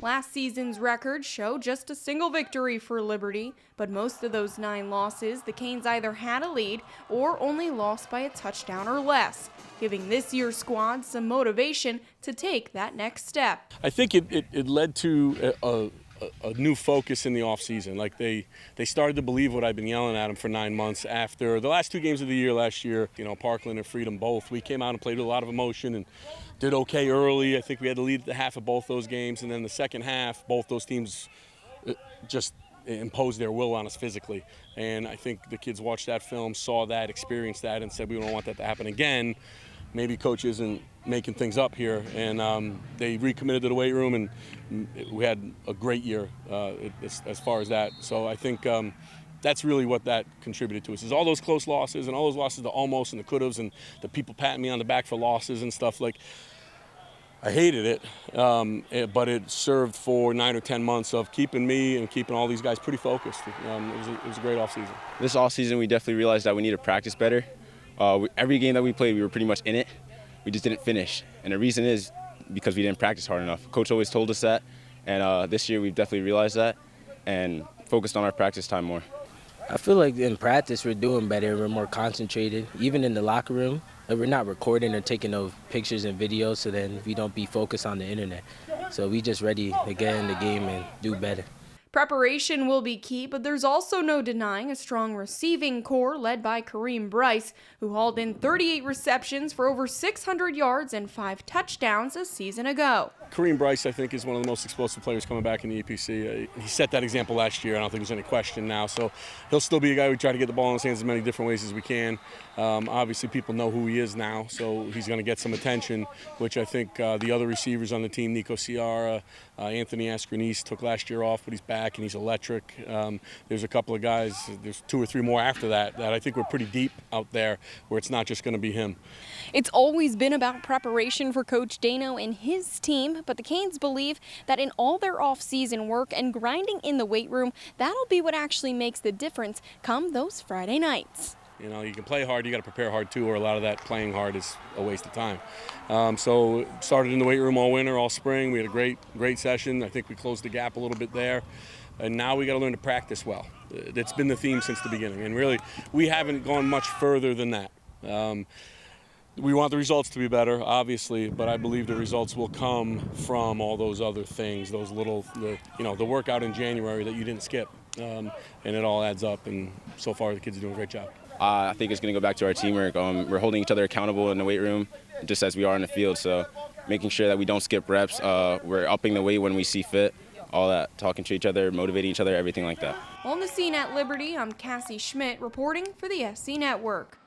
Last season's records show just a single victory for Liberty, but most of those 9 losses, the Canes either had a lead or only lost by a touchdown or less, giving this year's squad some motivation to take that next step. I think it led to a new focus in the offseason. Like they started to believe what I've been yelling at them for 9 months after the last 2 games of the year last year, Parkland and Freedom both. We came out and played with a lot of emotion and did okay early. I think we had the lead at the half of both those games, and then the second half, both those teams just imposed their will on us physically. And I think the kids watched that film, saw that, experienced that, and said we don't want that to happen again. Maybe coach isn't making things up here, and they recommitted to the weight room, and we had a great year as far as that. So I think that's really what that contributed to us, is all those close losses and all those losses, the almost and the could-haves, and the people patting me on the back for losses and stuff. Like, I hated it, but it served for 9 or 10 months of keeping me and keeping all these guys pretty focused. It was a great offseason. This offseason, we definitely realized that we need to practice better. Every game that we played, we were pretty much in it. We just didn't finish. And the reason is because we didn't practice hard enough. Coach always told us that. And this year, we've definitely realized that and focused on our practice time more. I feel like in practice, we're doing better. We're more concentrated. Even in the locker room, we're not recording or taking no pictures and videos, so then we don't be focused on the internet. So we just ready to get in the game and do better. Preparation will be key, but there's also no denying a strong receiving core led by Kareem Bryce, who hauled in 38 receptions for over 600 yards and 5 touchdowns a season ago. Kareem Bryce, I think, is one of the most explosive players coming back in the EPC. He set that example last year. I don't think there's any question now. So he'll still be a guy we try to get the ball in his hands as many different ways as we can. Obviously, people know who he is now, so he's going to get some attention, which I think the other receivers on the team, Nico Ciara, Anthony Ascronese, took last year off, but he's back and he's electric. There's a couple of guys, there's 2 or 3 more after that I think we're pretty deep out there where it's not just going to be him. It's always been about preparation for Coach Dano and his team, but the Canes believe that in all their off-season work and grinding in the weight room, that'll be what actually makes the difference come those Friday nights. You can play hard, you got to prepare hard too, or a lot of that playing hard is a waste of time. So started in the weight room all winter, all spring. We had a great session. I think we closed the gap a little bit there. And now we got to learn to practice well. That's been the theme since the beginning. And really, we haven't gone much further than that. We want the results to be better, obviously, but I believe the results will come from all those other things, those the workout in January that you didn't skip. And it all adds up, and so far the kids are doing a great job. I think it's going to go back to our teamwork. We're holding each other accountable in the weight room, just as we are in the field. So making sure that we don't skip reps. We're upping the weight when we see fit. All that, talking to each other, motivating each other, everything like that. On the scene at Liberty, I'm Cassie Schmidt reporting for the SC Network.